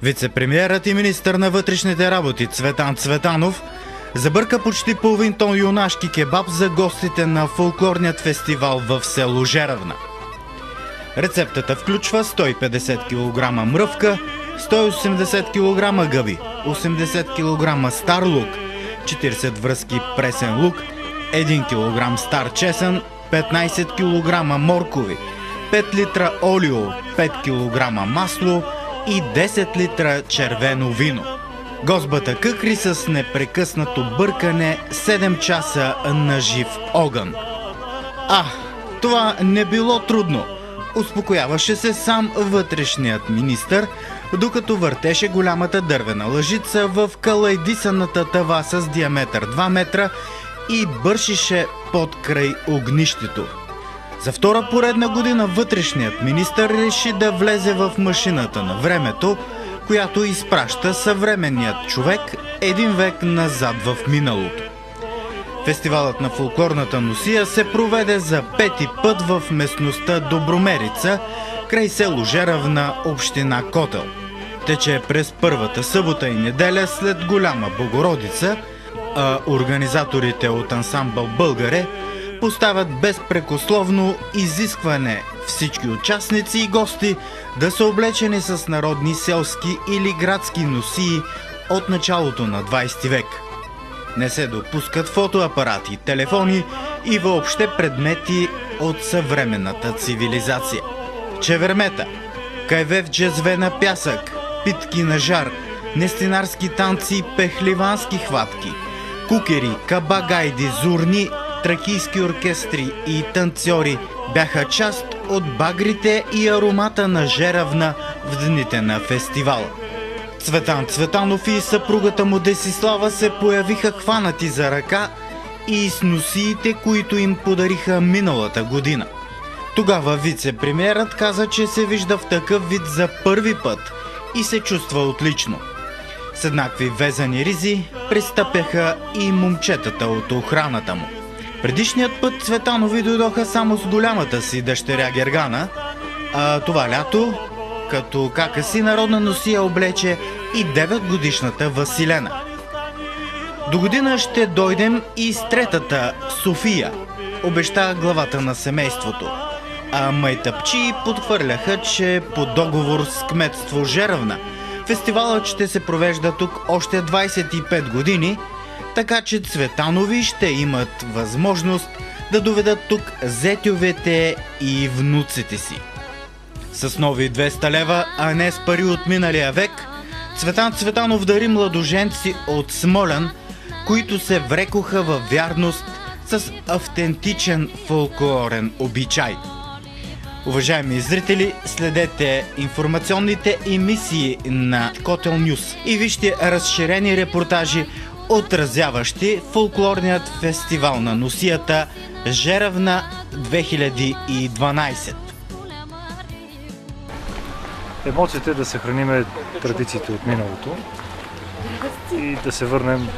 Вицепремиерът и министър на вътрешните работи Цветан Цветанов забърка почти половин тон юнашки кебаб за гостите на фолклорният фестивал в село Жеравна. Рецептата включва 150 кг мръвка, 180 кг гъби, 80 кг стар лук, 40 връзки пресен лук, 1 кг стар чесън, 15 кг моркови, 5 литра олио, 5 кг масло и 10 литра червено вино. Гозбата къкри с непрекъснато бъркане 7 часа на жив огън. Това не било трудно. Успокояваше се сам вътрешният министър, докато въртеше голямата дървена лъжица в калайдисаната тава с диаметър 2 метра и бършише под край огнището. За втора поредна година вътрешният министър реши да влезе в машината на времето, която изпраща съвременният човек един век назад в миналото. Фестивалът на фолклорната носия се проведе за пети път в местността Добромерица, край село Жеравна, община Котел. Тече през първата събота и неделя след Голяма Богородица, а организаторите от ансамбъл Българе поставят безпрекословно изискване всички участници и гости да са облечени с народни, селски или градски носии от началото на 20 век. Не се допускат фотоапарати, телефони и въобще предмети от съвременната цивилизация. Чевермета, кайвевче звена пясък, питки на жар, нестинарски танци, пехливански хватки, кукери, кабагайди, зурни, тракийски оркестри и танцори бяха част от багрите и аромата на Жеравна в дните на фестивала. Цветан Цветанов и съпругата му Десислава се появиха хванати за ръка и с носиите, които им подариха миналата година. Тогава вице-премиерът каза, че се вижда в такъв вид за първи път и се чувства отлично. С еднакви везани ризи пристъпяха и момчетата от охраната му. Предишният път Цветанови дойдоха само с голямата си дъщеря Гергана, а това лято като кака си народна носия облече и 9-годишната Василена. До година ще дойдем и с третата София, обеща главата на семейството. А майтъпчи подхвърляха, че по договор с кметство Жеравна фестивалът ще се провежда тук още 25 години, така че Цветанови ще имат възможност да доведат тук зетьовете и внуците си. С нови 200 лева, а не с пари от миналия век, Цветан Цветанов дари младоженци от Смолян, които се врекоха във вярност с автентичен фолклорен обичай. Уважаеми зрители, следете информационните емисии на Котел Нюс и вижте разширени репортажи, отразяващи фолклорният фестивал на носията Жеравна 2012. Емоцията е да съхраним традициите от миналото и да се върнем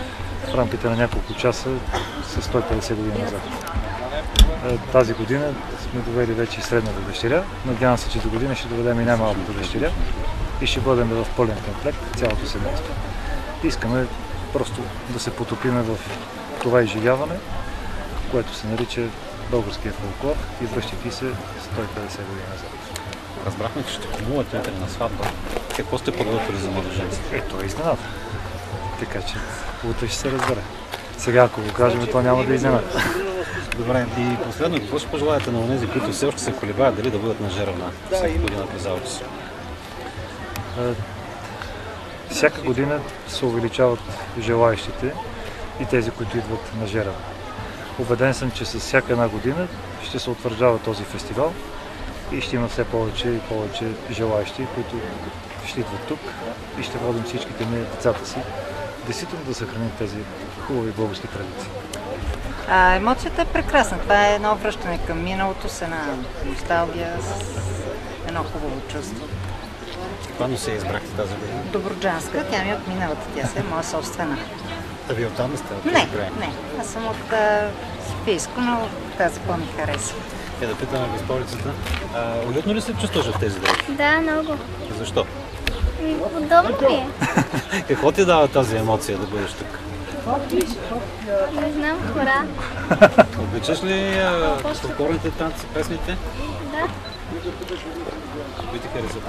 в рамките на няколко часа с 150 години назад. Тази година сме довели вече и средната дъщеря. Надявам се, че до година ще доведем и най-малката дъщеря и ще бъдем в пълен комплект цялото семейство. Искаме просто да се потопиме в това изживяване, което се нарича българския фолклор и връщайки се 150 години назад. Разбрахме, че ще кумувате утре на сватба. Какво сте подготвили за младоженците? Това е изненада. Така че утре ще се разбере. Сега, ако го кажем, то няма да изненада. Добре, и последно, какво ще пожелаете на онези, които все още се колебаят дали да бъдат на Жеравна всяка година през август? Всяка година се увеличават желаещите и тези, които идват на Жеравна. Убеден съм, че с всяка една година ще се утвърждава този фестивал и ще има все повече и повече желаещи, които ще идват тук и ще водим всичките ние, децата си, действително да съхраним тези хубави български традиции. Емоцията е прекрасна. Това е едно връщане към миналото с една носталгия, с едно хубаво чувство. Каква носия избрахте тази година? Добруджанска, тя ми е от миналата, тя се е моя собствена. А вие оттам ли сте? Не, аз съм от Софийско, но тази по-ми харесва. Да питаме в столицата. Уютно ли се чувстваш в тези дрехи? Да, много. Защо? Удобно ми е. Какво ти дава тази емоция да бъдеш тук? Не знам, хора. Обичаш ли фолклорните танци, песните? Да, Кои ти харесват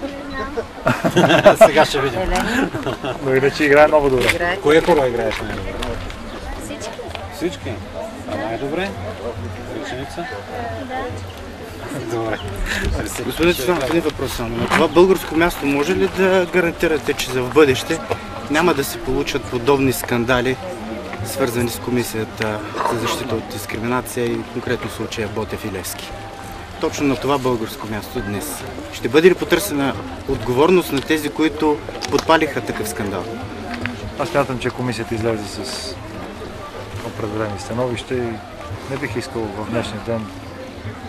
не знам. Сега ще видим. Но иначе играе много добре. Кое хоро играеш най-добре? Всички? Всички? А най-добре? Ученица? Да. Добре. Господин Цветанов, един въпрос само. На това българско място може ли да гарантирате, че за в бъдеще няма да се получат подобни скандали, свързани с Комисията за защита от дискриминация и конкретно случая Ботев и Левски? Точно на това българско място днес. Ще бъде ли потърсена отговорност на тези, които подпалиха такъв скандал? Аз смятам, че комисията излезе с определени становища и не бих искал в днешния ден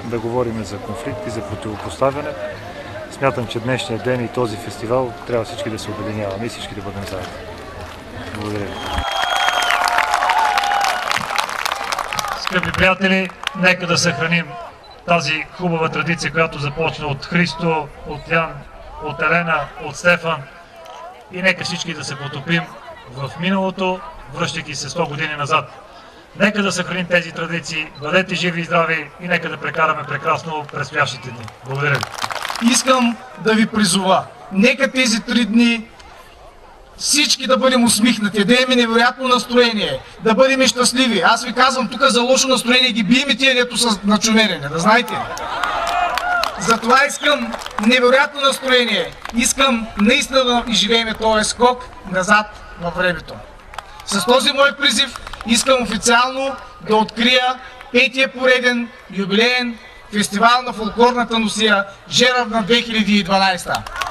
да говорим за конфликт и за противопоставяне. Смятам, че днешния ден и този фестивал трябва всички да се обединяваме и всички да бъдем заедно. Благодаря ви. Скъпи приятели, нека да съхраним тази хубава традиция, която започна от Христо, от Ян, от Елена, от Стефан. И нека всички да се потопим в миналото, връщайки се 100 години назад. Нека да съхраним тези традиции, бъдете живи и здрави и нека да прекараме прекрасно предстоящите дни. Благодаря ви. Искам да ви призова, нека тези 3 дни всички да бъдем усмихнати, да имаме невероятно настроение, да бъдем щастливи. Аз ви казвам, тук за лошо настроение ги биеме тия, дето са начумерени, да знаете. Затова искам невероятно настроение. Искам наистина да изживеем този скок назад във времето. С този мой призив искам официално да открия 5-тия пореден юбилеен фестивал на фолклорната носия Жеравна 2012.